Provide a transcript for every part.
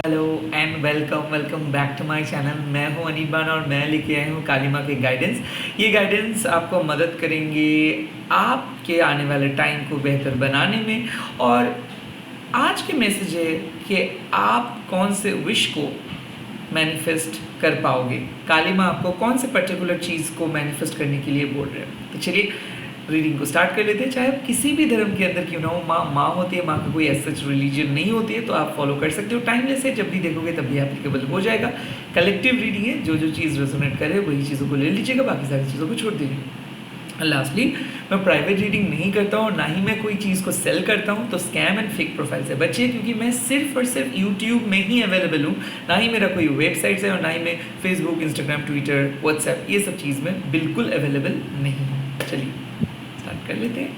Hello and welcome back to my channel. मैं हूं अनिबान और मैं लेके आया हूं कालिमा के गाइडेंस। ये गाइडेंस आपको मदद करेंगे आपके आने वाले टाइम को बेहतर बनाने में। और आज के मैसेज है कि आप कौन से विश को मैनिफेस्ट कर पाओगे। कालिमा आपको कौन से पर्टिकुलर चीज़ को मैनिफेस्ट करने के लिए बोल रहे हैं। तो चलिए रीडिंग को स्टार्ट कर लेते हैं। चाहे आप किसी भी धर्म के अंदर क्यों ना हो, माँ होती है, माँ का कोई ऐसा रिलीजन नहीं होती है, तो आप फॉलो कर सकते हो। टाइमलेस है, जब भी देखोगे तब भी एप्लीकेबल हो जाएगा। कलेक्टिव रीडिंग है, जो जो चीज़ रेजोनेट करे वही चीज़ों को ले लीजिएगा, बाकी सारी चीज़ों को छोड़ दीजिएगा। लास्टली, मैं प्राइवेट रीडिंग नहीं करता हूँ, ना ही मैं कोई चीज़ को सेल करता हूँ, तो स्कैम एंड फेक प्रोफाइल से बचिए, क्योंकि मैं सिर्फ और सिर्फ यूट्यूब में ही अवेलेबल हूँ। ना ही मेरा कोई वेबसाइट है और ना ही मैं फेसबुक, इंस्टाग्राम, ट्विटर, व्हाट्सएप ये सब चीज़ में बिल्कुल अवेलेबल नहीं हूँ। चलिए स्टार्ट कर लेते हैं।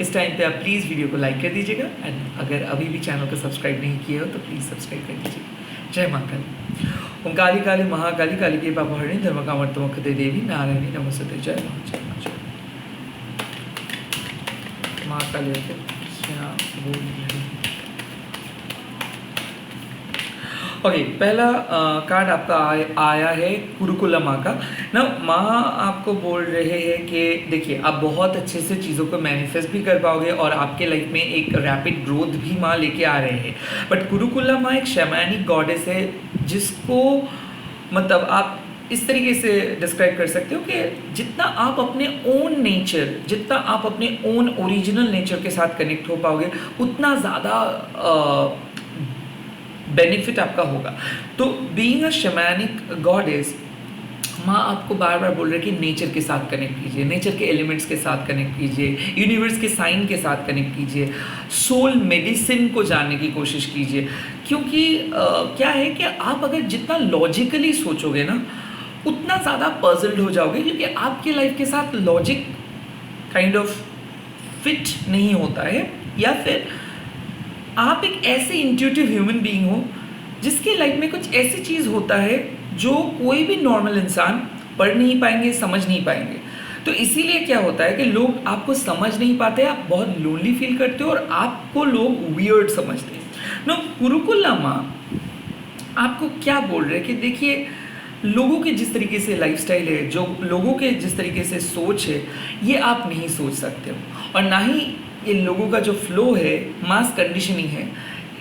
इस टाइम पे आप प्लीज़ वीडियो को लाइक कर दीजिएगा एंड अगर अभी भी चैनल को सब्सक्राइब नहीं किया हो तो प्लीज़ सब्सक्राइब कर दीजिएगा। जय माँ काली। ओम काली काली महाकाली, काली के पापहरिणी, धर्म कामर्तमुखते देवी, नारायणी नमस्ते। जय माँ, जय माँ, जय माँ काली। क्या बोल रही। ओके, पहला कार्ड आपका आया है कुरुकुला माँ का ना। माँ आपको बोल रहे हैं कि देखिए, आप बहुत अच्छे से चीज़ों को मैनिफेस्ट भी कर पाओगे और आपके लाइफ में एक रैपिड ग्रोथ भी माँ लेके आ रहे हैं। बट कुरुकुला माँ एक शैमानिक गॉडेस है, जिसको मतलब आप इस तरीके से डिस्क्राइब कर सकते हो कि जितना आप अपने ओन नेचर, जितना आप अपने ओन ओरिजिनल नेचर के साथ कनेक्ट हो पाओगे, उतना ज़्यादा बेनिफिट आपका होगा। तो बीइंग अ शैमानिक गॉडेस, माँ आपको बार बार बोल रहे हैं कि नेचर के साथ कनेक्ट कीजिए, नेचर के एलिमेंट्स के साथ कनेक्ट कीजिए, यूनिवर्स के साइन के साथ कनेक्ट कीजिए, सोल मेडिसिन को जानने की कोशिश कीजिए। क्योंकि क्या है कि आप अगर जितना लॉजिकली सोचोगे ना, उतना ज़्यादा पजल्ड हो जाओगे, क्योंकि आपके लाइफ के साथ लॉजिक काइंड ऑफ फिट नहीं होता है, या फिर आप एक ऐसे इंट्यूटिव ह्यूमन बीइंग हो जिसके लाइफ में कुछ ऐसी चीज़ होता है जो कोई भी नॉर्मल इंसान पढ़ नहीं पाएंगे, समझ नहीं पाएंगे। तो इसीलिए क्या होता है कि लोग आपको समझ नहीं पाते, आप बहुत लोनली फील करते हो और आपको लोग वियर्ड समझते हैं। नो, कुरुकुला माँ आपको क्या बोल रहे हैं कि देखिए, लोगों के जिस तरीके से लाइफस्टाइल है, जो लोगों के जिस तरीके से सोच है, ये आप नहीं सोच सकते हो। और ना ही ये लोगों का जो फ्लो है, मास कंडीशनिंग है,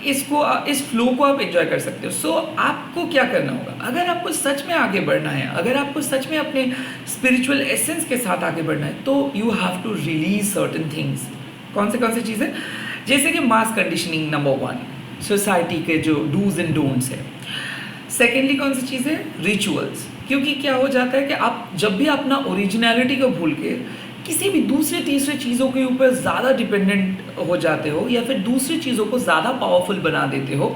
इस फ्लो को आप एंजॉय कर सकते हो। सो आपको क्या करना होगा, अगर आपको सच में आगे बढ़ना है, अगर आपको सच में अपने स्पिरिचुअल एसेंस के साथ आगे बढ़ना है, तो you have to release certain things. कौन सी चीज़ें? जैसे कि मास कंडीशनिंग नंबर 1, सोसाइटी के जो डूज एंड डोंट्स है। सेकेंडली कौन सी चीज़ है? रिचुअल्स। क्योंकि क्या हो जाता है कि आप जब भी अपना ओरिजिनलिटी को भूल के किसी भी दूसरे तीसरे चीज़ों के ऊपर ज़्यादा डिपेंडेंट हो जाते हो, या फिर दूसरी चीज़ों को ज़्यादा पावरफुल बना देते हो,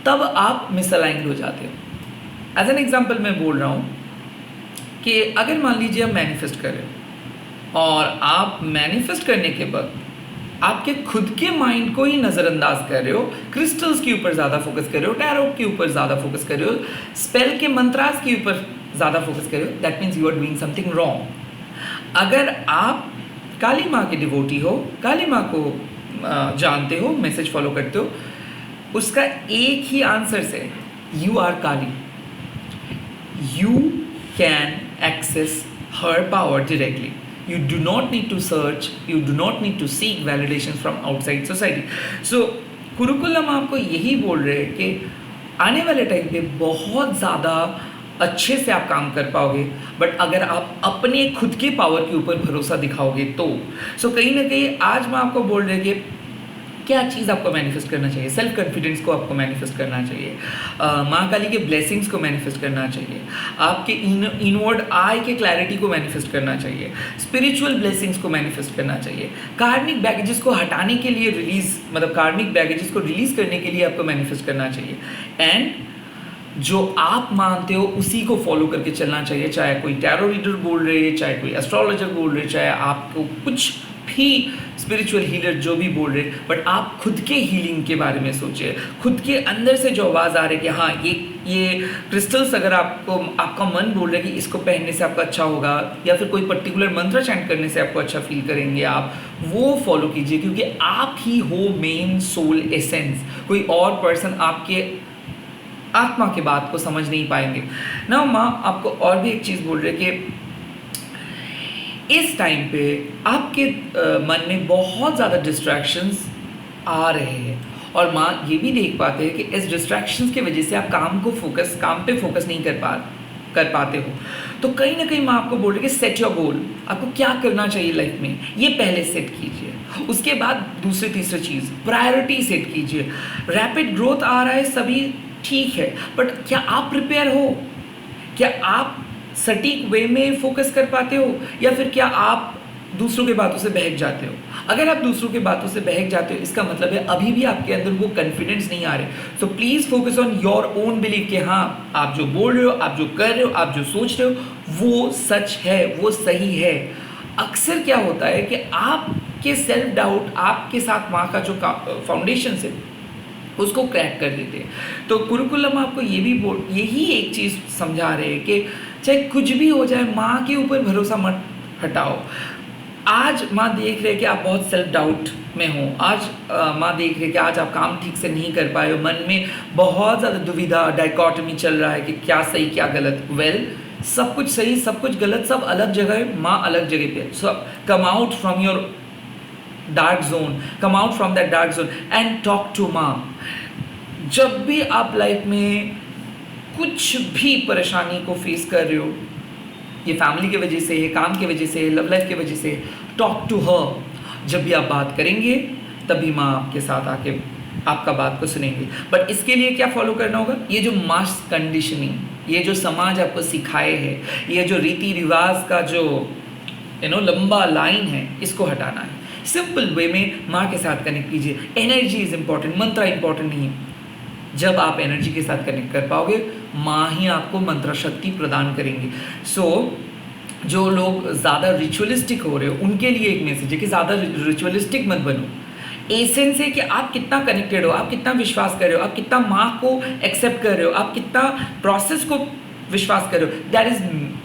तब आप मिसअलाइंड हो जाते हो। एज एन एग्जाम्पल मैं बोल रहा हूँ कि अगर मान लीजिए आप मैनिफेस्ट करें और आप मैनिफेस्ट करने के बाद आपके खुद के माइंड को ही नज़रअंदाज कर रहे हो, क्रिस्टल्स के ऊपर ज़्यादा फोकस कर रहे हो, टैरो के ऊपर ज़्यादा फोकस कर रहे हो, स्पेल के मंत्रास के ऊपर ज़्यादा फोकस कर रहे हो, that means you are doing something wrong. अगर आप काली माँ के डिवोटी हो, काली माँ को जानते हो, मैसेज फॉलो करते हो, उसका एक ही आंसर है, you are Kali. You can access her power directly. You do not need to search, you do not need to seek validation from outside society. So, कुरुकुलम आपको यही बोल रहे हैं कि आने वाले टाइम पे बहुत ज़्यादा अच्छे से आप काम कर पाओगे, बट अगर आप अपने खुद के पावर के ऊपर भरोसा दिखाओगे तो। सो कहीं ना कहीं आज मैं आपको बोल रहे कि क्या चीज़ आपको मैनिफेस्ट करना चाहिए। सेल्फ कॉन्फिडेंस को आपको मैनिफेस्ट करना चाहिए, माँ काली के ब्लेसिंग्स को मैनिफेस्ट करना चाहिए, आपके इनवर्ड आई के क्लैरिटी को मैनिफेस्ट करना चाहिए, स्पिरिचुअल ब्लेसिंग्स को मैनिफेस्ट करना चाहिए, कार्मिक बैगेजेस को हटाने के लिए कार्मिक बैगेजेस को रिलीज करने के लिए आपको मैनिफेस्ट करना चाहिए। एंड जो आप मानते हो उसी को फॉलो करके चलना चाहिए, चाहे कोई टैरो रीडर बोल रहे हैं, चाहे कोई एस्ट्रोलॉजर बोल रहे, चाहे आपको कुछ भी स्पिरिचुअल हीलर जो भी बोल रहे, बट आप खुद के हीलिंग के बारे में सोचिए। खुद के अंदर से जो आवाज़ आ रही है कि हाँ, ये क्रिस्टल्स, अगर आपका मन बोल रहा है कि इसको पहनने से आपका अच्छा होगा, या फिर कोई पर्टिकुलर मंत्र चैंट करने से आपको अच्छा फील करेंगे, आप वो फॉलो कीजिए, क्योंकि आप ही हो मेन सोल एसेंस। कोई और पर्सन आपके आत्मा की बात को समझ नहीं पाएंगे ना। माँ आपको और भी एक चीज़ बोल रहे कि इस टाइम पे आपके मन में बहुत ज़्यादा डिस्ट्रैक्शंस आ रहे हैं और माँ ये भी देख पाते हैं कि इस डिस्ट्रैक्शंस की वजह से आप काम पे फोकस नहीं कर पाते हो। तो कहीं ना कहीं माँ आपको बोल रही है कि सेट योर गोल, आपको क्या करना चाहिए लाइफ में ये पहले सेट कीजिए। उसके बाद दूसरी तीसरी चीज़ प्रायोरिटी सेट कीजिए। रैपिड ग्रोथ आ रहा है सभी ठीक है, बट क्या आप प्रिपेयर हो? क्या आप सटीक वे में फोकस कर पाते हो या फिर क्या आप दूसरों के बातों से बहक जाते हो? अगर आप दूसरों के बातों से बहक जाते हो इसका मतलब है अभी भी आपके अंदर वो कॉन्फिडेंस नहीं आ रहे। So please focus on your own believe कि हाँ आप जो बोल रहे हो, आप जो कर रहे हो, आप जो सोच रहे हो वो सच है, वो सही है। अक्सर क्या होता है कि आपके सेल्फ डाउट आपके साथ वहाँ का जो फाउंडेशन है उसको क्रैक कर देते हैं। तो कुरुकुलम आपको यही एक चीज़ समझा रहे हैं कि चाहे कुछ भी हो जाए माँ के ऊपर भरोसा मत हटाओ। आज माँ देख रहे हैं कि आप बहुत सेल्फ डाउट में हो। आज माँ देख रहे हैं कि आज आप काम ठीक से नहीं कर पाए हो, मन में बहुत ज़्यादा दुविधा डाइकॉटमी चल रहा है कि क्या सही क्या गलत। सब कुछ सही सब कुछ गलत सब अलग जगह है, माँ अलग जगह पे। So come out from your dark zone, come out from that dark zone and talk to माँ। जब भी आप लाइफ में कुछ भी परेशानी को फेस कर रहे हो, ये फैमिली की वजह से है, काम की वजह से, लव लाइफ की वजह से, टॉक टू हर। जब भी आप बात करेंगे तभी माँ आपके साथ आके आपका बात को सुनेंगे। बट इसके लिए क्या फॉलो करना होगा? ये जो मास कंडीशनिंग, ये जो समाज आपको सिखाए है, ये जो रीति रिवाज का जो लंबा लाइन है, इसको हटाना है। सिंपल वे में माँ के साथ कनेक्ट कीजिए। एनर्जी इज इंपॉर्टेंट, मंत्र इंपॉर्टेंट नहीं है। जब आप एनर्जी के साथ कनेक्ट कर पाओगे माँ ही आपको मंत्र शक्ति प्रदान करेंगे। जो लोग ज़्यादा रिचुअलिस्टिक हो रहे हो उनके लिए एक मैसेज है कि ज़्यादा रिचुअलिस्टिक मत बनो। एसेंस है कि आप कितना कनेक्टेड हो, आप कितना विश्वास कर रहे हो, आप कितना माँ को एक्सेप्ट कर रहे हो, आप कितना प्रोसेस को विश्वास कर रहे हो।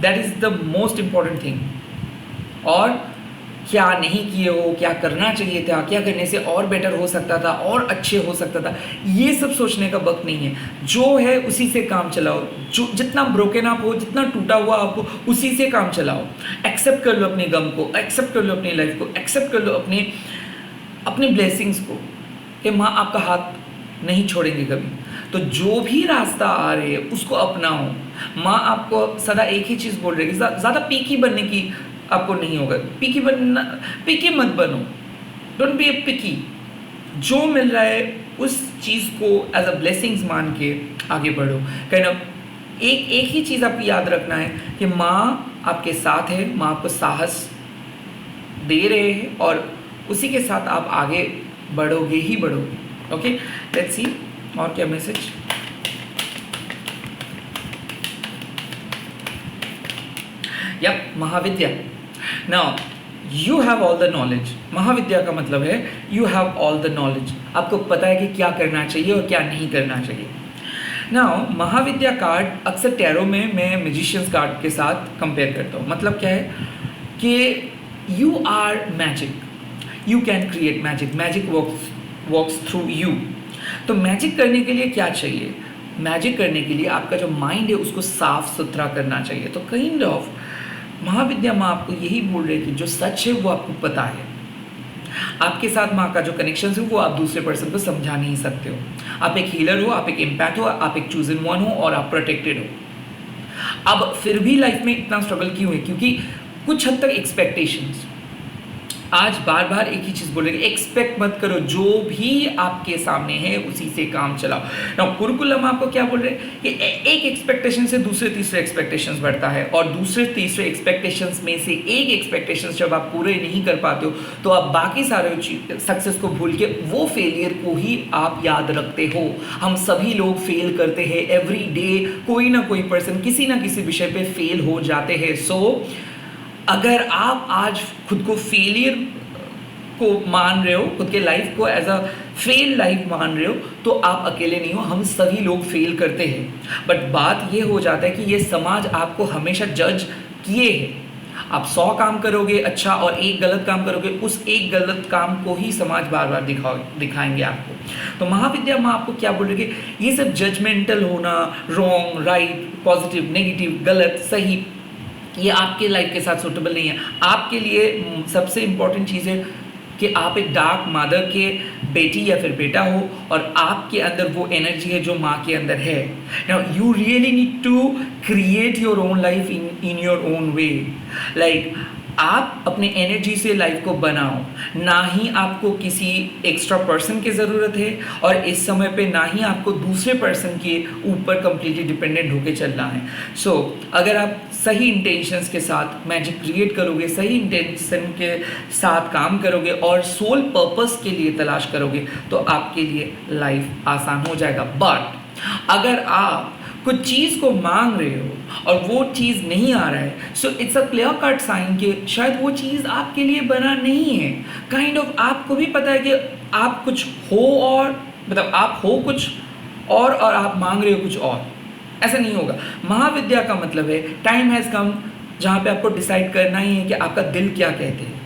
That is the most important thing. और क्या नहीं किए हो, क्या करना चाहिए था, क्या करने से और बेटर हो सकता था, और अच्छे हो सकता था, ये सब सोचने का वक्त नहीं है। जो है उसी से काम चलाओ। जो जितना ब्रोकन आप हो, जितना टूटा हुआ आप हो, उसी से काम चलाओ। एक्सेप्ट कर लो अपने गम को, एक्सेप्ट कर लो अपनी लाइफ को, एक्सेप्ट कर लो अपने ब्लेसिंग्स को कि माँ आपका हाथ नहीं छोड़ेंगे कभी। तो जो भी रास्ता आ रहे हैं उसको अपनाओ। माँ आपको सदा एक ही चीज़ बोल रही है, ज़्यादा पीकी बनने की आपको नहीं होगा। पिकी मत बनो, डोंट बी ए पिकी। जो मिल रहा है उस चीज़ को एज अ ब्लेसिंग्स मान के आगे बढ़ो। कहना एक ही चीज़ आपको याद रखना है कि माँ आपके साथ है, माँ आपको साहस दे रहे हैं और उसी के साथ आप आगे बढ़ोगे ही बढ़ोगे। ओके, लेट्स सी और क्या मैसेज। महाविद्या। Now you have all the knowledge. महाविद्या का मतलब है you have all the knowledge. आपको पता है कि क्या करना चाहिए और क्या नहीं करना चाहिए। नाउ महाविद्या कार्ड अक्सर टैरो में मैं मैजिशियंस कार्ड के साथ कंपेयर करता हूँ। मतलब क्या है कि you are magic, you can create magic, magic works through you. तो मैजिक करने के लिए क्या चाहिए? मैजिक करने के लिए आपका जो माइंड है उसको साफ सुथरा करना चाहिए। तो काइंड ऑफ महाविद्या माँ आपको यही बोल रहे हैं कि जो सच है वो आपको पता है। आपके साथ माँ का जो कनेक्शन है वो आप दूसरे पर्सन को समझा नहीं सकते हो। आप एक हीलर हो, आप एक इम्पैक्ट हो, आप एक चूजन वन हो और आप प्रोटेक्टेड हो। अब फिर भी लाइफ में इतना स्ट्रगल क्यों है? क्योंकि कुछ हद तक एक्सपेक्टेशंस। आज बार बार एक ही चीज़ बोल रहे हैं, एक्सपेक्ट मत करो, जो भी आपके सामने है उसी से काम चलाओ। ना कुरुकुलम आपको क्या बोल रहे हैं कि एक एक्सपेक्टेशन से दूसरे तीसरे एक्सपेक्टेशंस बढ़ता है और दूसरे तीसरे एक्सपेक्टेशंस में से एक एक्सपेक्टेशंस जब आप पूरे नहीं कर पाते हो तो आप बाकी सारे सक्सेस को भूल के वो फेलियर को ही आप याद रखते हो। हम सभी लोग फेल करते हैं एवरी डे, कोई ना कोई पर्सन किसी ना किसी विषय पे फेल हो जाते हैं। सो अगर आप आज खुद को फेलियर को मान रहे हो, खुद के लाइफ को एज अ फेल लाइफ मान रहे हो, तो आप अकेले नहीं हो। हम सभी लोग फेल करते हैं। बट बात ये हो जाता है कि ये समाज आपको हमेशा जज किए है। आप 100 काम करोगे अच्छा और एक गलत काम करोगे, उस एक गलत काम को ही समाज बार बार दिखाएंगे आपको। तो महाविद्या माँ आपको क्या बोल रही है कि ये सब जजमेंटल होना, रॉन्ग राइट, पॉजिटिव नेगेटिव, गलत सही, ये आपके लाइफ के साथ सूटेबल नहीं है। आपके लिए सबसे इंपॉर्टेंट चीज़ है कि आप एक डार्क मदर के बेटी या फिर बेटा हो और आपके अंदर वो एनर्जी है जो माँ के अंदर है। Now you really need to create your own life in your own way. Like आप अपने एनर्जी से लाइफ को बनाओ, ना ही आपको किसी एक्स्ट्रा पर्सन की ज़रूरत है और इस समय पे ना ही आपको दूसरे पर्सन के ऊपर कंप्लीटली डिपेंडेंट होके चलना है। सो अगर आप सही इंटेंशंस के साथ मैजिक क्रिएट करोगे, सही इंटेंशन के साथ काम करोगे और सोल पर्पस के लिए तलाश करोगे तो आपके लिए लाइफ आसान हो जाएगा। बट अगर आप कुछ चीज़ को मांग रहे हो और वो चीज़ नहीं आ रहा है, so it's a clear cut sign कि शायद वो चीज़ आपके लिए बना नहीं है। काइंड ऑफ आपको भी पता है कि आप कुछ हो और मतलब आप हो कुछ और आप मांग रहे हो कुछ और, ऐसा नहीं होगा। महाविद्या का मतलब है टाइम हैज़ कम जहाँ पे आपको डिसाइड करना ही है कि आपका दिल क्या कहते हैं।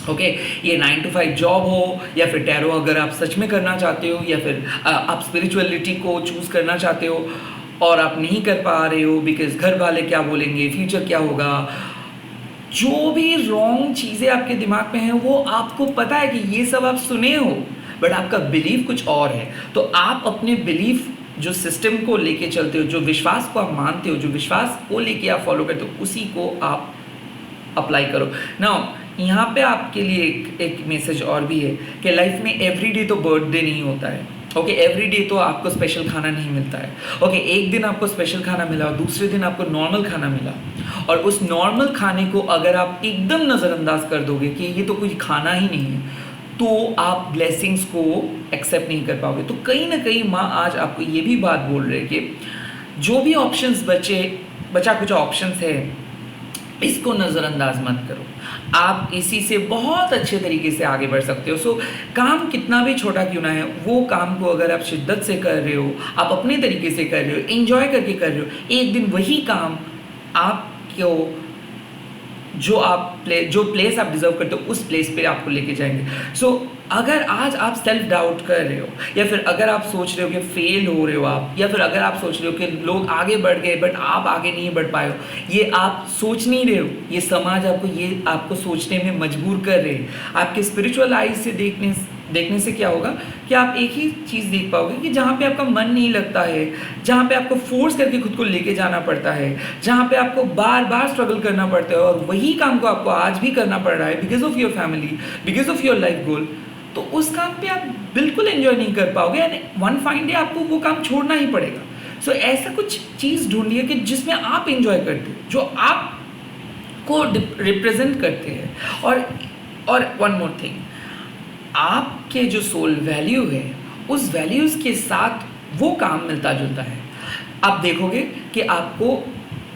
ओके ये 9 to 5 जॉब हो या फिर टैरो अगर आप सच में करना चाहते हो, या फिर आप स्पिरिचुअलिटी को चूज़ करना चाहते हो और आप नहीं कर पा रहे हो बिकॉज घर वाले क्या बोलेंगे, फ्यूचर क्या होगा, जो भी रॉन्ग चीज़ें आपके दिमाग में हैं वो आपको पता है कि ये सब आप सुने हो बट आपका बिलीफ कुछ और है। तो आप अपने बिलीफ जो सिस्टम को लेके चलते हो, जो विश्वास को आप मानते हो, जो विश्वास को लेके आप फॉलो करते हो, उसी को आप अप्लाई करो। नाउ यहाँ पे आपके लिए एक मैसेज और भी है कि लाइफ में एवरीडे तो बर्थडे नहीं होता है। ओके एवरीडे तो आपको स्पेशल खाना नहीं मिलता है। ओके एक दिन आपको स्पेशल खाना मिला और दूसरे दिन आपको नॉर्मल खाना मिला, और उस नॉर्मल खाने को अगर आप एकदम नज़रअंदाज कर दोगे कि ये तो कोई खाना ही नहीं है, तो आप ब्लेसिंग्स को एक्सेप्ट नहीं कर पाओगे। तो कहीं ना कहीं माँ आज आपको ये भी बात बोल रहे हैं कि जो भी ऑप्शंस बचा कुछ ऑप्शंस है, इसको नज़रअंदाज मत करो। आप इसी से बहुत अच्छे तरीके से आगे बढ़ सकते हो। सो काम कितना भी छोटा क्यों ना है, वो काम को अगर आप शिद्दत से कर रहे हो, आप अपने तरीके से कर रहे हो, एंजॉय करके कर रहे हो, एक दिन वही काम आपको जो प्लेस आप डिजर्व करते हो उस प्लेस पे आपको लेके जाएंगे। सो अगर आज आप सेल्फ डाउट कर रहे हो, या फिर अगर आप सोच रहे हो कि फेल हो रहे हो आप, या फिर अगर आप सोच रहे हो कि लोग आगे बढ़ गए बट आप आगे नहीं बढ़ पाए हो, ये आप सोच नहीं रहे हो, ये समाज आपको सोचने में मजबूर कर रहे हैं। आपके स्पिरिचुअल आइज से देखने से क्या होगा कि आप एक ही चीज़ देख पाओगे कि जहाँ पे आपका मन नहीं लगता है, जहाँ पे आपको फोर्स करके खुद को लेके जाना पड़ता है, जहाँ पे आपको बार बार स्ट्रगल करना पड़ता है और वही काम को आपको आज भी करना पड़ रहा है because of your family, because of your life goal, तो उस काम पे आप बिल्कुल एंजॉय नहीं कर पाओगे एंड वन फाइन डे आपको वो काम छोड़ना ही पड़ेगा। सो ऐसा कुछ चीज़ ढूंढिए कि जिसमें आप एंजॉय करते हो, जो आपको रिप्रेजेंट करते हैं। और वन मोर थिंग, आपके जो सोल वैल्यू है उस वैल्यूज़ के साथ वो काम मिलता जुलता है। आप देखोगे कि आपको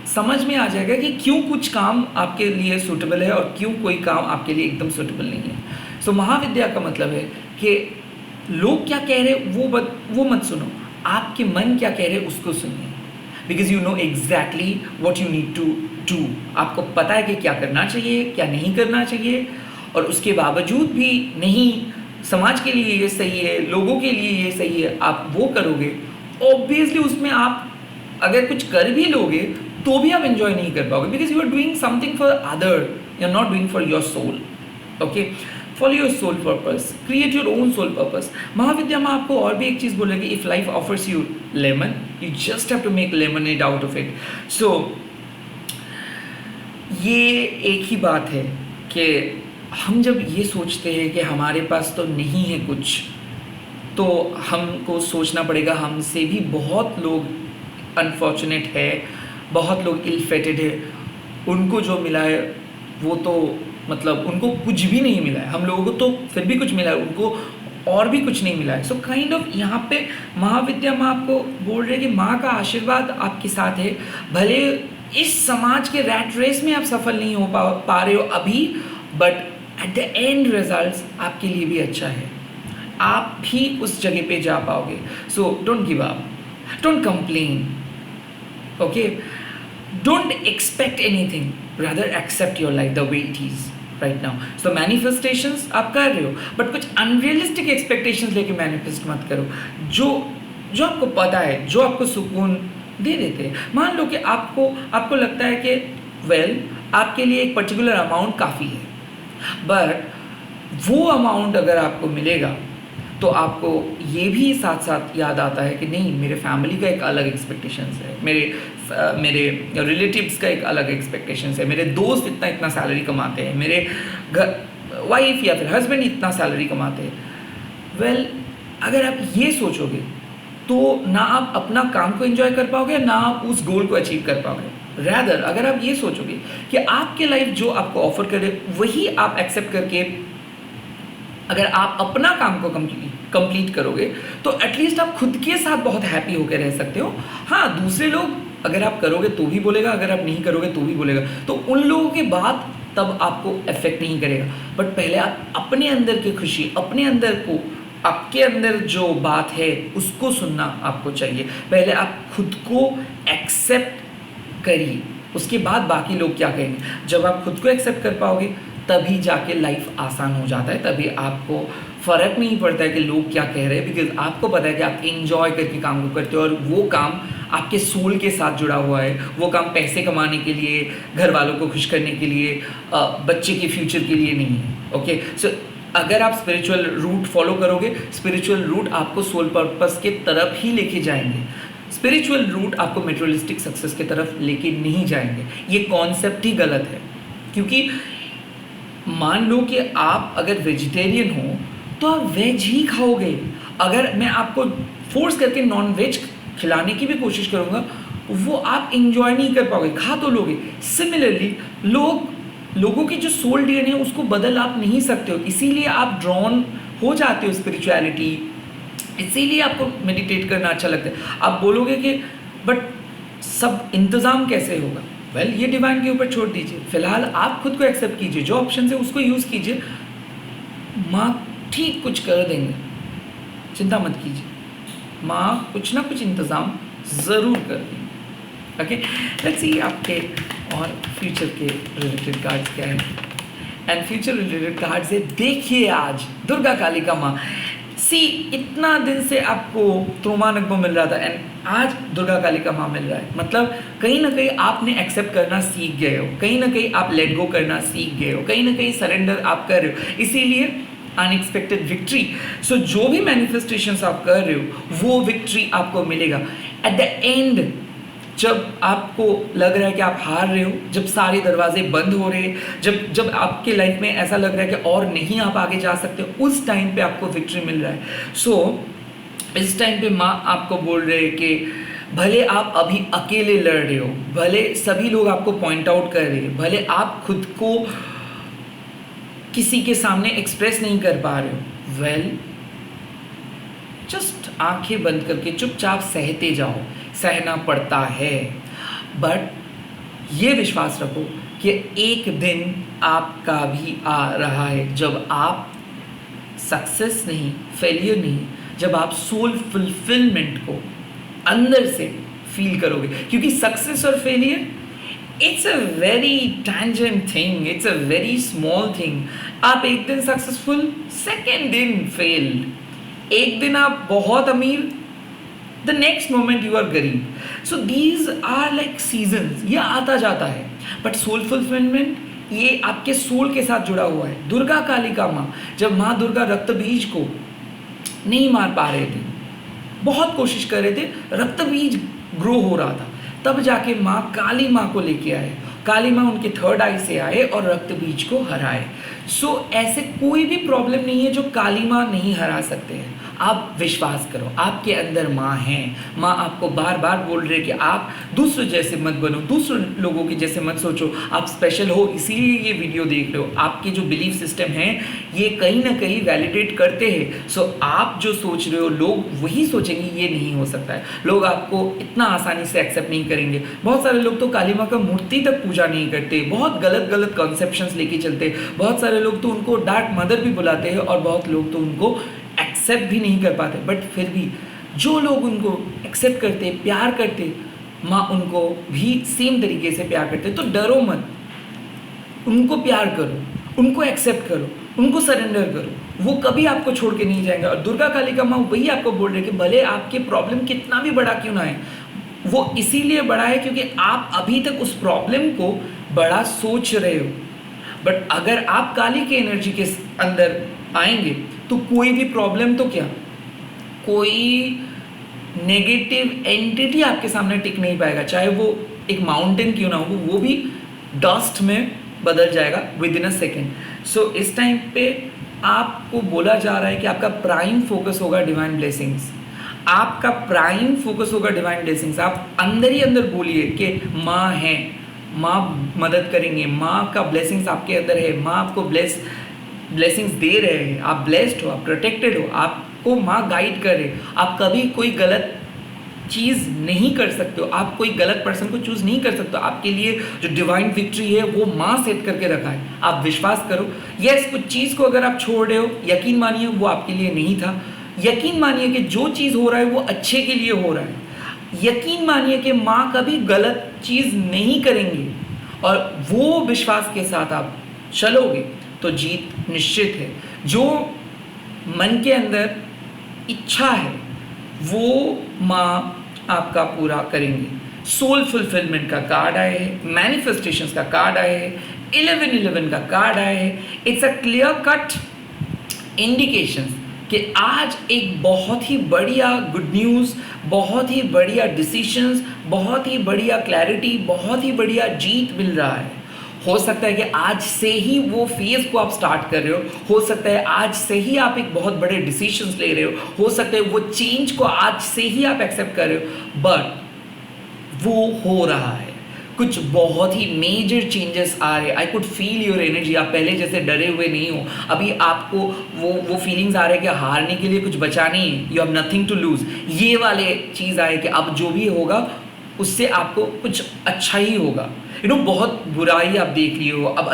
समझ में आ जाएगा कि क्यों कुछ काम आपके लिए सूटेबल है और क्यों कोई काम आपके लिए एकदम सूटेबल नहीं है। सो महाविद्या का मतलब है कि लोग क्या कह रहे वो मत सुनो, आपके मन क्या कह रहे उसको सुनिए, because you know exactly what you need to do. आपको पता है कि क्या करना चाहिए, क्या नहीं करना चाहिए, और उसके बावजूद भी नहीं, समाज के लिए ये सही है, लोगों के लिए ये सही है, आप वो करोगे, ऑब्वियसली उसमें आप अगर कुछ कर भी लोगे तो भी आप एंजॉय नहीं कर पाओगे, because you are doing something for other, you are not doing for your soul. Okay, follow your soul purpose, create your own soul purpose. महाविद्या में आपको और भी एक चीज़ बोलेगी, if life offers you lemon, you just have to make lemonade out of it. So ये एक ही बात है कि हम जब ये सोचते हैं कि हमारे पास तो नहीं है कुछ, तो हमको सोचना पड़ेगा हमसे भी बहुत लोग अनफॉर्चुनेट है, बहुत लोग इल फेटेड है, उनको जो मिला है वो तो मतलब उनको कुछ भी नहीं मिला है, हम लोगों को तो फिर भी कुछ मिला है, उनको और भी कुछ नहीं मिला है। सो काइंड ऑफ यहाँ पे महाविद्या माँ आपको बोल रहे हैं कि माँ का आशीर्वाद आपके साथ है। भले इस समाज के रैट रेस में आप सफल नहीं हो पा रहे हो अभी, but at the end results आपके लिए भी अच्छा है, आप भी उस जगह पे जा पाओगे। So don't give up, don't complain, okay, don't expect anything, rather accept your life the way it is right now. So manifestations आप कर रहे हो, बट कुछ अनरियलिस्टिक एक्सपेक्टेशंस लेके मैनिफेस्ट मत करो. जो आपको पता है, जो आपको सुकून दे देते हैं. मान लो कि आपको लगता है कि आपके लिए एक पर्टिकुलर अमाउंट काफ़ी है, बट वो अमाउंट अगर आपको मिलेगा तो आपको ये भी साथ साथ याद आता है कि नहीं, मेरे फैमिली का एक अलग एक्सपेक्टेशंस है, मेरे रिलेटिव्स का एक अलग एक्सपेक्टेशंस है, मेरे दोस्त इतना सैलरी कमाते हैं, मेरे घर वाइफ या फिर हस्बैंड इतना सैलरी कमाते हैं. अगर आप ये सोचोगे तो ना आप अपना काम को एंजॉय कर पाओगे, ना आप उस गोल को अचीव कर पाओगे. रैदर अगर आप ये सोचोगे कि आपके लाइफ जो आपको ऑफर करे वही आप एक्सेप्ट करके अगर आप अपना काम को कंप्लीट करोगे तो एटलीस्ट आप खुद के साथ बहुत हैप्पी होकर रह सकते हो. हाँ, दूसरे लोग अगर आप करोगे तो भी बोलेगा, अगर आप नहीं करोगे तो भी बोलेगा, तो उन लोगों के बाद तब आपको इफेक्ट नहीं करेगा. बट पहले आप अपने अंदर की खुशी, अपने अंदर को, आपके अंदर जो बात है उसको सुनना आपको चाहिए. पहले आप खुद को एक्सेप्ट करिए, उसके बाद बाकी लोग क्या कहेंगे. जब आप खुद को एक्सेप्ट कर पाओगे तभी जाके लाइफ आसान हो जाता है, तभी आपको फ़र्क नहीं पड़ता है कि लोग क्या कह रहे हैं, बिकॉज आपको पता है कि आप एंजॉय करके काम को करते हो और वो काम आपके सोल के साथ जुड़ा हुआ है. वो काम पैसे कमाने के लिए, घर वालों को खुश करने के लिए, बच्चे के फ्यूचर के लिए नहीं है. ओके, सो अगर आप स्पिरिचुअल रूट फॉलो करोगे, स्पिरिचुअल रूट आपको सोल पर्पस के तरफ ही लेके जाएंगे. स्पिरिचुअल रूट आपको मेटेरियलिस्टिक सक्सेस की तरफ लेके नहीं जाएंगे. ये कॉन्सेप्ट ही गलत है, क्योंकि मान लो कि आप अगर वेजिटेरियन हो तो आप वेज ही खाओगे. अगर मैं आपको फोर्स करके नॉन वेज खिलाने की भी कोशिश करूँगा, वो आप इंजॉय नहीं कर पाओगे, खा तो लोगे. सिमिलरली लोगों की जो सोल डीएनए है उसको बदल आप नहीं सकते हो, इसीलिए आप ड्रॉन हो जाते हो स्पिरिचुअलिटी, इसीलिए आपको मेडिटेट करना अच्छा लगता है. आप बोलोगे कि बट सब इंतज़ाम कैसे होगा. ये डिवाइन के ऊपर छोड़ दीजिए. फिलहाल आप खुद को एक्सेप्ट कीजिए, जो ऑप्शन है उसको यूज़ कीजिए. माँ ठीक कुछ कर देंगे, चिंता मत कीजिए. माँ कुछ ना कुछ इंतज़ाम ज़रूर कर देंगे. ओके, लेट्स सी आपके और फ्यूचर के रिलेटेड कार्ड्स क्या है. एंड फ्यूचर रिलेटेड कार्ड्स है, देखिए आज दुर्गा काली का माँ. इतना दिन से आपको त्रोमा नगमो मिल रहा था एंड आज दुर्गा काली का माँ मिल रहा है. मतलब कहीं ना कहीं आपने एक्सेप्ट करना सीख गए हो, कहीं ना कहीं आप लेट गो करना सीख गए हो, कहीं ना कहीं सरेंडर आप कर रहे हो, इसीलिए अनएक्सपेक्टेड विक्ट्री. सो जो भी मैनिफेस्टेशंस आप कर रहे हो वो विक्ट्री आपको मिलेगा. एट द एंड जब आपको लग रहा है कि आप हार रहे हो, जब सारे दरवाजे बंद हो रहे हैं, जब आपके लाइफ में ऐसा लग रहा है कि और नहीं आप आगे जा सकते, उस टाइम पे आपको विक्ट्री मिल रहा है. सो इस टाइम पे माँ आपको बोल रहे हैं कि भले आप अभी अकेले लड़ रहे हो, भले सभी लोग आपको पॉइंट आउट कर रहे हैं, भले आप खुद को किसी के सामने एक्सप्रेस नहीं कर पा रहे हो, जस्ट आंखें बंद करके चुपचाप सहते जाओ. सहना पड़ता है, बट ये विश्वास रखो कि एक दिन आपका भी आ रहा है जब आप सक्सेस नहीं, फेलियर नहीं, जब आप सोल फुलफिलमेंट को अंदर से फील करोगे. क्योंकि सक्सेस और failure it's a very tangent thing, it's a very small thing. आप एक दिन सक्सेसफुल, सेकेंड दिन फेल्ड, एक दिन आप बहुत अमीर, the next moment you are गरीब. So these are like seasons, ये आता जाता है. But soul fulfillment ये आपके सोल के साथ जुड़ा हुआ है. दुर्गा काली का माँ, जब माँ दुर्गा रक्त बीज को नहीं मार पा रहे थे, बहुत कोशिश कर रहे थे, रक्त बीज ग्रो हो रहा था, तब जाके माँ काली माँ को लेके आए. काली माँ उनके थर्ड आई से आए और रक्त बीज को हराए. सो ऐसे कोई भी प्रॉब्लम नहीं है जो काली माँ नहीं हरा सकते हैं. आप विश्वास करो, आपके अंदर माँ हैं. माँ आपको बार बार बोल रहे कि आप दूसरों जैसे मत बनो, दूसरों लोगों की जैसे मत सोचो, आप स्पेशल हो, इसीलिए ये वीडियो देख रहे हो. आपके जो बिलीफ सिस्टम हैं ये कहीं ना कहीं वैलिडेट करते हैं. सो आप जो सोच रहे हो लोग वही सोचेंगे, ये नहीं हो सकता है. लोग आपको इतना आसानी से एक्सेप्ट नहीं करेंगे. बहुत सारे लोग तो काली माँ का मूर्ति तक पूजा नहीं करते, बहुत गलत कॉन्सेप्शंस लेके चलते. बहुत सारे लोग तो उनको डार्क मदर भी बुलाते हैं और बहुत लोग तो उनको एक्सेप्ट भी नहीं कर पाते. बट फिर भी जो लोग उनको एक्सेप्ट करते, प्यार करते, माँ उनको भी सेम तरीके से प्यार करते. तो डरो मत, उनको प्यार करो, उनको एक्सेप्ट करो, उनको सरेंडर करो, वो कभी आपको छोड़ के नहीं जाएंगे। और दुर्गा काली का माँ वही आपको बोल रहे कि भले आपके प्रॉब्लम कितना भी बड़ा क्यों ना है, वो इसीलिए बड़ा है क्योंकि आप अभी तक उस प्रॉब्लम को बड़ा सोच रहे हो। बट अगर आप काली की एनर्जी के अंदर आएंगे तो कोई भी प्रॉब्लम तो क्या, कोई नेगेटिव एंटिटी आपके सामने टिक नहीं पाएगा, चाहे वो एक माउंटेन क्यों ना हो, वो भी डस्ट में बदल जाएगा विद इन अ सेकेंड। सो इस टाइम पे आपको बोला जा रहा है कि आपका प्राइम फोकस होगा डिवाइन ब्लेसिंग्स, आपका प्राइम फोकस होगा डिवाइन ब्लेसिंग्स। आप अंदर ही अंदर बोलिए कि माँ है, माँ मदद करेंगे, माँ का ब्लेसिंग्स आपके अंदर है, माँ आपको ब्लेसिंग्स दे रहे हैं, आप ब्लेस्ड हो, आप प्रोटेक्टेड हो, आपको माँ गाइड करे, आप कभी कोई गलत चीज़ नहीं कर सकते हो, आप कोई गलत पर्सन को चूज़ नहीं कर सकते हो। आपके लिए जो डिवाइन विक्ट्री है वो माँ सेट करके रखा है, आप विश्वास करो। यस, कुछ चीज़ को अगर आप छोड़ रहे हो, यकीन मानिए वो आपके लिए नहीं था, यकीन मानिए कि जो चीज़ हो रहा है वो अच्छे के लिए हो रहा है, यकीन मानिए कि माँ कभी गलत चीज़ नहीं करेंगी, और वो विश्वास के साथ आप चलोगे तो जीत निश्चित है। जो मन के अंदर इच्छा है वो माँ आपका पूरा करेंगे। सोल फुलफिलमेंट का कार्ड आया है, मैनिफेस्टेशंस का कार्ड आया है, 1111 का कार्ड आया है। It's a clear cut indications कि आज एक बहुत ही बढ़िया गुड न्यूज़, बहुत ही बढ़िया डिसीशंस, बहुत ही बढ़िया क्लैरिटी, बहुत ही बढ़िया जीत मिल रहा है। हो सकता है कि आज से ही वो फेज़ को आप स्टार्ट कर रहे हो सकता है आज से ही आप एक बहुत बड़े डिसीशंस ले रहे हो सकता है वो चेंज को आज से ही आप एक्सेप्ट कर रहे हो, बट वो हो रहा है। कुछ बहुत ही मेजर चेंजेस आ रहे हैं। I could feel your energy. आप पहले जैसे डरे हुए नहीं हो, अभी आपको वो फीलिंग्स आ रहे हैं कि हारने के लिए कुछ बचा नहीं है, you have nothing to lose. ये वाले चीज़ आए कि अब जो भी होगा उससे आपको कुछ अच्छा ही होगा। बहुत बुराई आप देख लिए हो, अब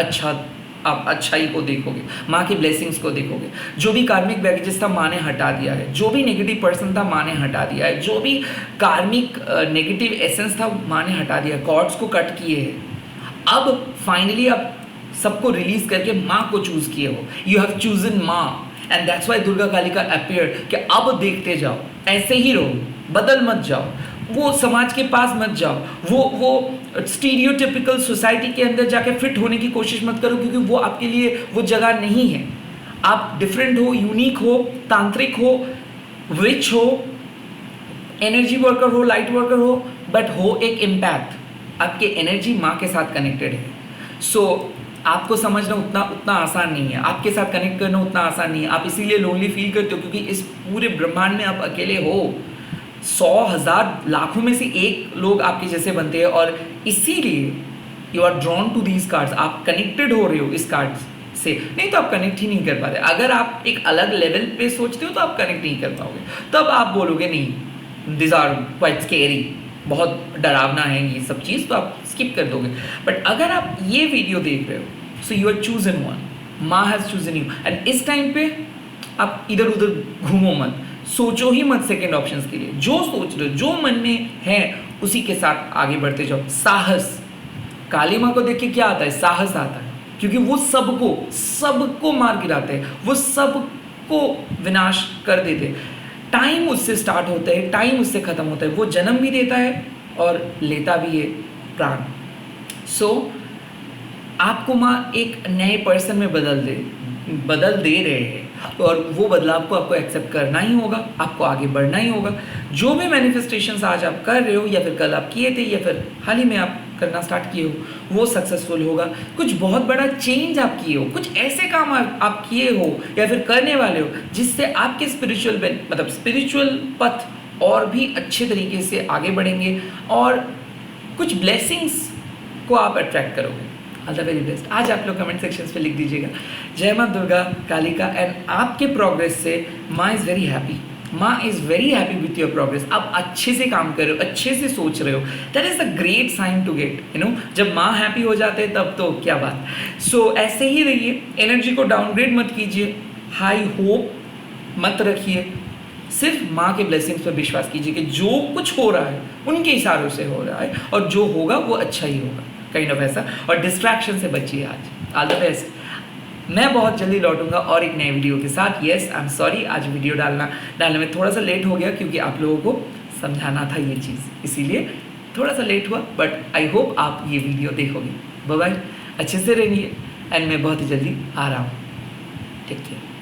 आप अच्छाई को देखोगे, माँ की ब्लेसिंग्स को देखोगे। जो भी कार्मिक बैगेजेस था माँ ने हटा दिया है, जो भी नेगेटिव पर्सन था माँ ने हटा दिया है, जो भी कार्मिक नेगेटिव एसेंस था माँ ने हटा दिया, कॉर्ड्स को कट किए हैं। अब फाइनली आप सबको रिलीज करके माँ को चूज किए हो, यू हैव चूजन माँ, and that's why Durga Kali का अपीयर कि अब देखते जाओ, ऐसे ही रहो, बदल मत जाओ, वो समाज के पास मत जाओ, वो स्टीरियोटिपिकल सोसाइटी के अंदर जाके फिट होने की कोशिश मत करो, क्योंकि वो आपके लिए वो जगह नहीं है। आप डिफरेंट हो, यूनिक हो, तांत्रिक हो, विच हो, एनर्जी वर्कर हो, लाइट वर्कर हो, बट हो एक इम्पैक्ट। आपकी एनर्जी माँ के साथ कनेक्टेड है। सो आपको समझना उतना आसान नहीं है, आपके साथ कनेक्ट करना उतना आसान नहीं है। आप इसीलिए लोनली फील करते हो क्योंकि इस पूरे ब्रह्मांड में आप अकेले हो। 100,000 लाखों में से एक लोग आपके जैसे बनते हैं, और इसीलिए you are drawn to these cards. आप कनेक्टेड हो रहे हो इस कार्ड्स से, नहीं तो आप कनेक्ट ही नहीं कर पाते। अगर आप एक अलग लेवल पे सोचते हो तो आप कनेक्ट नहीं कर पाओगे, तब आप बोलोगे नहीं दिस आर क्वाइट स्केरी, बहुत डरावना है ये सब चीज़, तो आप स्किप कर दोगे। बट अगर आप ये वीडियो देख रहे हो, so you are chosen one, माँ हैज़ चूजन यू, एंड इस टाइम पे आप इधर उधर घूमो मत, सोचो ही मत सेकेंड ऑप्शंस के लिए। जो सोच रहे हो, जो मन में है, उसी के साथ आगे बढ़ते जाओ। साहस, काली माँ को देख के क्या आता है? साहस आता है, क्योंकि वो सबको मार गिराते हैं, वो सबको विनाश कर देते हैं। टाइम उससे स्टार्ट होता है, टाइम उससे ख़त्म होता है। वो जन्म भी देता है और लेता भी है प्राण। सो आपको माँ एक नए पर्सन में बदल दे रहे हैं, और वो बदलाव को आपको एक्सेप्ट करना ही होगा, आपको आगे बढ़ना ही होगा। जो भी मैनिफेस्टेशंस आज आप कर रहे हो, या फिर कल आप किए थे, या फिर हाल ही में आप करना स्टार्ट किए हो, वो सक्सेसफुल होगा। कुछ बहुत बड़ा चेंज आप किए हो, कुछ ऐसे काम आप किए हो या फिर करने वाले हो जिससे आपके स्पिरिचुअल पथ और भी अच्छे तरीके से आगे बढ़ेंगे, और कुछ ब्लेसिंग्स को आप अट्रैक्ट करोगे। All the very best. आज आप लोग कमेंट सेक्शंस पे लिख दीजिएगा जय माँ दुर्गा काली का, एंड आपके प्रोग्रेस से माँ इज़ वेरी हैप्पी। माँ is very happy with your progress. आप अच्छे से काम कर रहे हो, अच्छे से सोच रहे हो, that is a great sign to get, जब माँ हैप्पी हो जाते हैं तब तो क्या बात। सो ऐसे ही रहिए, एनर्जी को डाउनग्रेड मत कीजिए, हाई होप मत रखिए, सिर्फ माँ के ब्लेसिंग्स पर विश्वास कीजिए कि जो कुछ हो रहा है उनके इशारों से हो रहा है, और जो होगा वो अच्छा ही होगा, काइंड ऑफ ऐसा। और डिस्ट्रैक्शन से बचिए आज। All the best. मैं बहुत जल्दी लौटूंगा और एक नए वीडियो के साथ। येस, आई एम सॉरी, आज वीडियो डालने में थोड़ा सा लेट हो गया क्योंकि आप लोगों को समझाना था ये चीज़, इसीलिए थोड़ा सा लेट हुआ, बट आई होप आप ये वीडियो देखोगे। बाय बाय, अच्छे से रहिए एंड मैं बहुत ही जल्दी आ रहा हूँ। Take care.